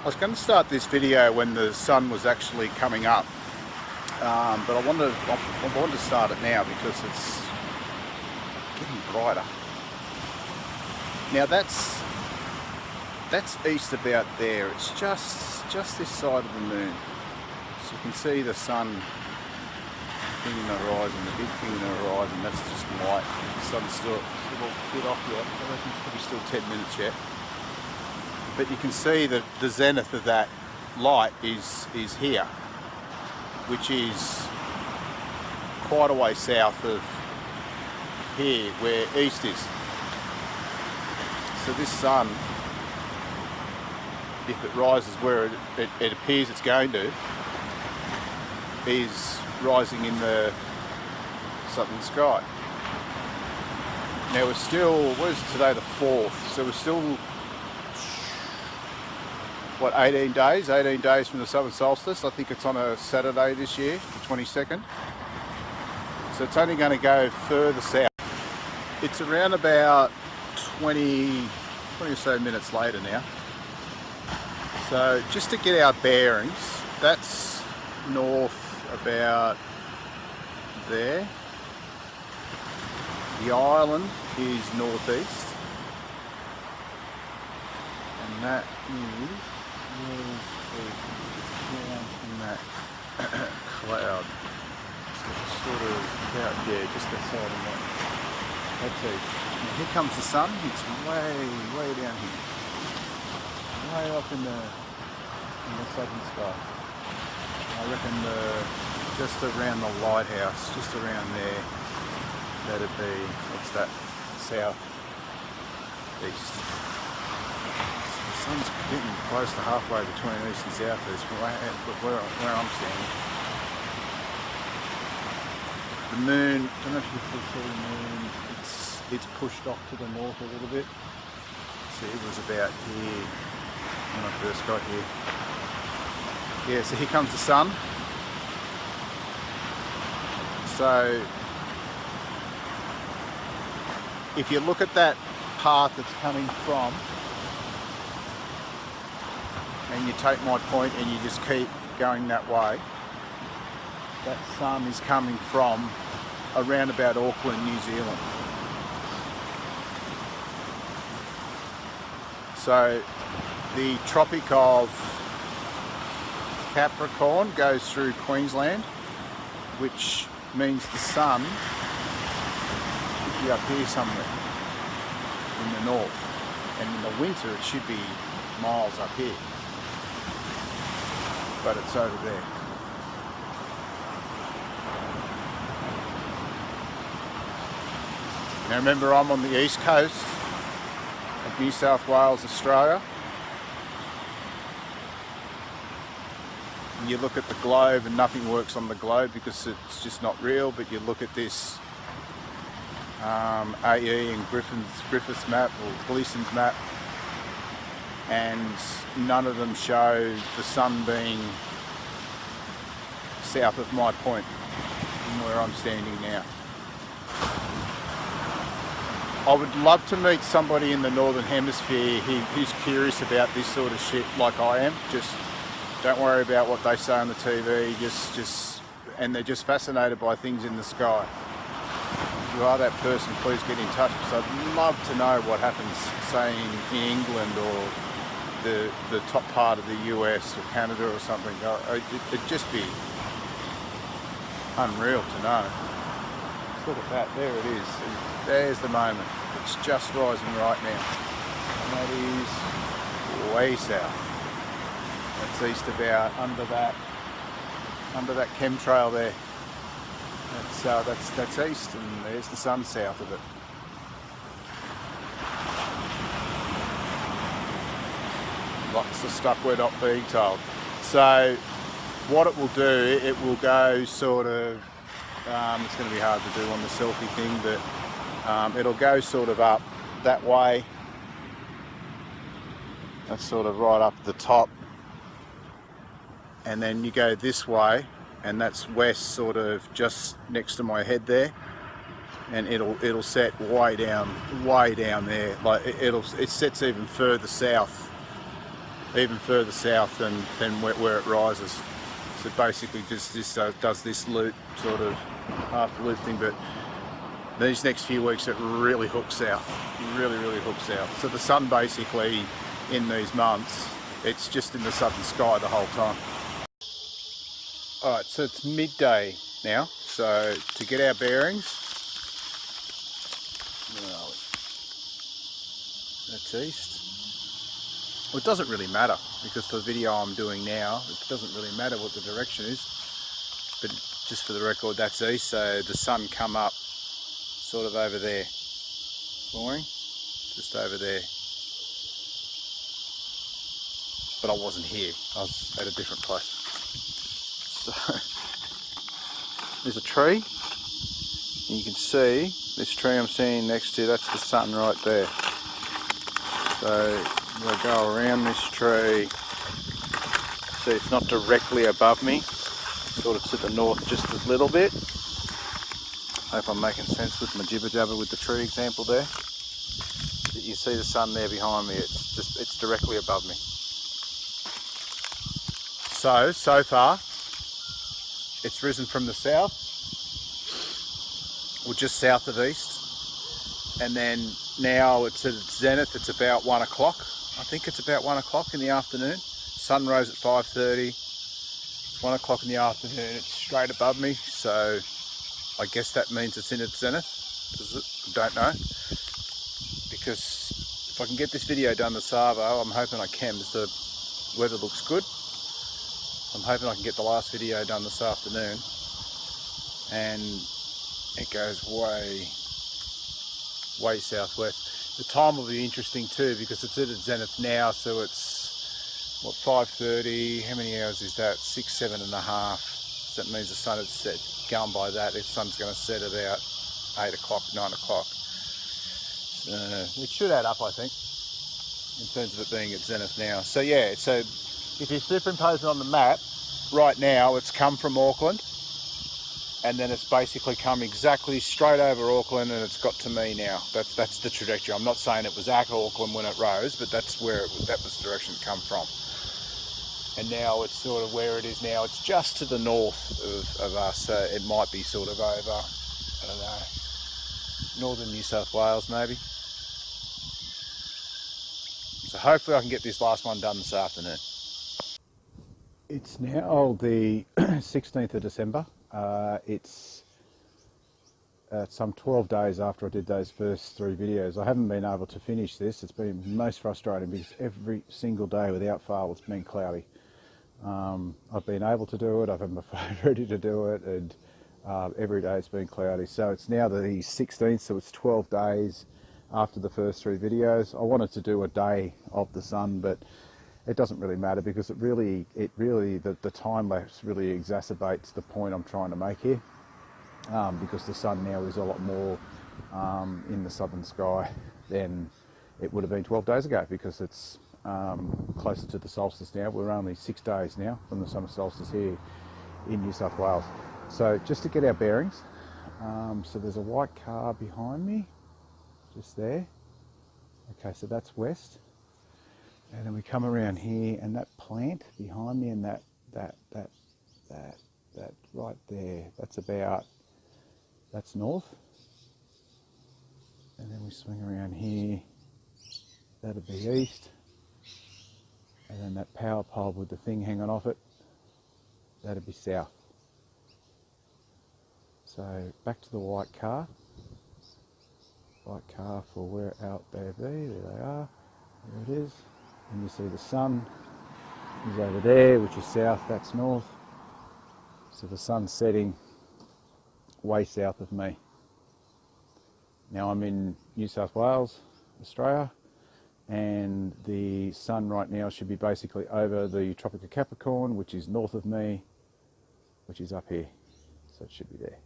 I was going to start this video when the sun was actually coming up, but I wanted to start it now because it's getting brighter. Now that's east about there. It's just this side of the moon. So you can see the sun thing in the horizon, the big thing in the horizon. That's just light. The sun's still a bit off yet. I reckon it's probably still 10 minutes yet. But you can see that the zenith of that light is here, which is quite a way south of here where east is. So this sun, if it rises where it appears it's going to, is rising in the southern sky. Now we're still, what is it today, the 4th, so we're still, what, 18 days from the Summer Solstice. I think it's on a Saturday this year, the 22nd. So it's only going to go further south. It's around about 20 or so minutes later now. So just to get our bearings, that's north about there. The island is northeast. And that is down from that cloud. So sort of about, yeah, just outside of that. That's it. Now here comes the sun. It's way down here. Way up in the southern sky. I reckon just around the lighthouse, just around there, that'd be, what's that, south east. The sun's getting close to halfway between east and southeast, but where I'm standing. The moon, I don't know if you can see the moon, it's pushed off to the north a little bit. See, it was about here when I first got here. Yeah, so here comes the sun. So if you look at that path that's coming from, and you take my point and you just keep going that way, that sun is coming from around about Auckland, New Zealand. So the tropic of Capricorn goes through Queensland, which means the sun should be up here somewhere in the north, and in the winter it should be miles up here, but it's over there. Now remember, I'm on the east coast of New South Wales, Australia. And you look at the globe and nothing works on the globe because it's just not real, but you look at this AE and Griffith's map, or Gleason's map, and none of them show the sun being south of my point from where I'm standing now. I would love to meet somebody in the Northern Hemisphere who's curious about this sort of shit like I am. Just don't worry about what they say on the TV, and they're just fascinated by things in the sky. If you are that person, please get in touch, because I'd love to know what happens, say in England or the top part of the US or Canada or something. It'd just be unreal to know. Look at that, there it is. There's the moment. It's just rising right now. And that is way south. That's east about under that chemtrail there. That's east, and there's the sun south of it. Lots of stuff we're not being told. So what it will do, it will go sort of, it's going to be hard to do on the selfie thing, but it'll go sort of up that way. That's sort of right up at the top. And then you go this way, and that's west, sort of just next to my head there. And it'll set way down there. Like it sets even further south even further south than where it rises. So basically just does this loop, sort of half loop thing, but these next few weeks it really hooks south, really hooks south. So the sun basically in these months, it's just in the southern sky the whole time. Alright, so it's midday now, so to get our bearings, where are we? That's east. Well, it doesn't really matter because the video I'm doing now, it doesn't really matter what the direction is, but just for the record, that's east, so the sun come up sort of over there, morning, just over there. But I wasn't here, I was at a different place. So there's a tree, and you can see this tree I'm standing next to, that's the sun right there. So we'll go around this tree. See, it's not directly above me, it's sort of to the north just a little bit. Hope I'm making sense with my jibber jabber with the tree example there. But you see the sun there behind me, it's directly above me. So far, it's risen from the south, or just south of east, and then now it's at its zenith, it's about 1 o'clock. I think it's about 1 o'clock in the afternoon. Sun rose at 5:30, it's 1 o'clock in the afternoon, it's straight above me, so I guess that means it's in its zenith. Does it? I don't know. Because if I can get this video done this Savo, I'm hoping I can, because the weather looks good. I'm hoping I can get the last video done this afternoon. And it goes way southwest. The time will be interesting too, because it's at its zenith now, so it's, what, 5:30, how many hours is that? 6, 7.5. So that means the sun has set. Going by that, the sun's going to set about 8 o'clock, 9 o'clock. It should add up, I think, in terms of it being at zenith now. So yeah, so if you superimpose it on the map, right now it's come from Auckland, and then it's basically come exactly straight over Auckland, and it's got to me now. That's the trajectory. I'm not saying it was at Auckland when it rose, but that's where that was the direction it come from. And now it's sort of where it is now. It's just to the north of us, so it might be sort of over, I don't know, northern New South Wales maybe. So hopefully I can get this last one done this afternoon. It's now the 16th of December. It's some 12 days after I did those first 3 videos. I haven't been able to finish this. It's been most frustrating because every single day without fail it's been cloudy. I've been able to do it, I've had my phone ready to do it, and every day it's been cloudy. So it's now the 16th, so it's 12 days after the first 3 videos. I wanted to do a day of the sun, but it doesn't really matter because the time lapse really exacerbates the point I'm trying to make here, because the sun now is a lot more in the southern sky than it would have been 12 days ago, because it's closer to the solstice now. We're only 6 days now from the summer solstice here in New South Wales. So just to get our bearings, so there's a white car behind me, just there. Okay, so that's west. And then we come around here, and that plant behind me, and that right there, that's north. And then we swing around here, that'll be east. And then that power pole with the thing hanging off it, that'll be south. So back to the white car. White car for where out there be, there they are, there it is. And you see the sun is over there, which is south, that's north. So the sun's setting way south of me. Now I'm in New South Wales, Australia, and the sun right now should be basically over the Tropic of Capricorn, which is north of me, which is up here. So it should be there,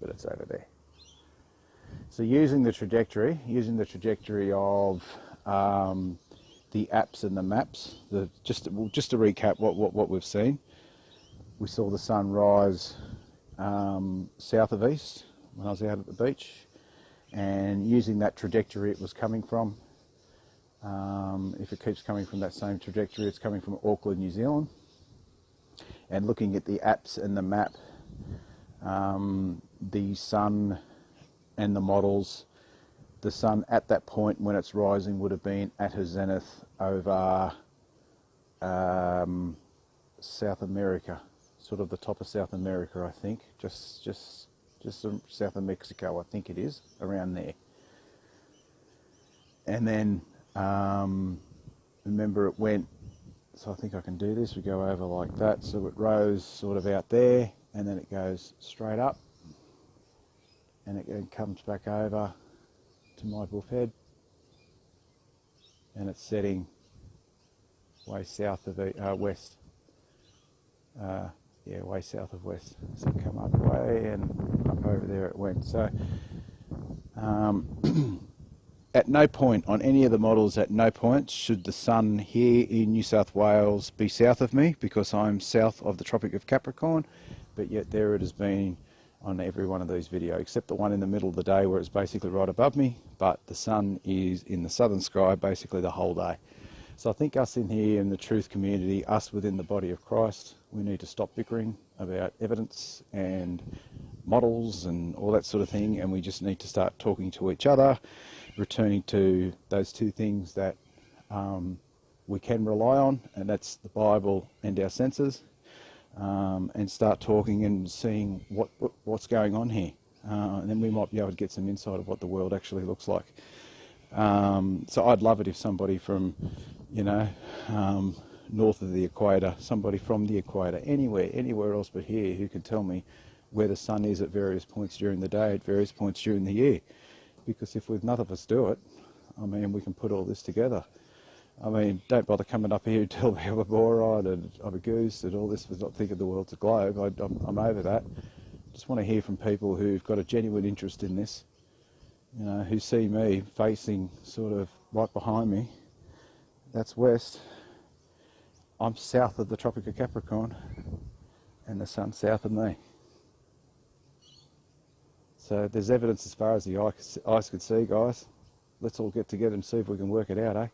but it's over there. So using the trajectory of the apps and the maps, just to recap what we've seen, we saw the sun rise south of east when I was out at the beach, and using that trajectory it was coming from, if it keeps coming from that same trajectory, it's coming from Auckland, New Zealand. And looking at the apps and the map, the sun and the models, the sun at that point when it's rising would have been at her zenith over South America, sort of the top of South America, I think, just south of Mexico, I think it is, around there. And then remember it went, so I think I can do this, we go over like that, so it rose sort of out there, and then it goes straight up, and it comes back over to my buff head, and it's setting way south of west. Yeah, way south of west. So it come up way and up over there it went. So at no point on any of the models, at no point should the sun here in New South Wales be south of me, because I'm south of the Tropic of Capricorn, but yet there it has been on every one of these videos, except the one in the middle of the day where it's basically right above me, but the sun is in the southern sky basically the whole day. So I think us in here in the truth community, us within the body of Christ, we need to stop bickering about evidence and models and all that sort of thing, and we just need to start talking to each other, returning to those two things that we can rely on, and that's the Bible and our senses, and start talking and seeing what's going on here. And then we might be able to get some insight of what the world actually looks like. So I'd love it if somebody from, north of the equator, somebody from the equator, anywhere else but here, who can tell me where the sun is at various points during the day, at various points during the year. Because if none of us do it, I mean, we can put all this together. I mean, don't bother coming up here and tell me I'm a moron and I'm a goose and all this for not thinking the world's a globe. I'm over that. Just want to hear from people who've got a genuine interest in this, who see me facing sort of right behind me. That's west. I'm south of the Tropic of Capricorn, and the sun's south of me. So there's evidence as far as the eyes can see, guys. Let's all get together and see if we can work it out, eh?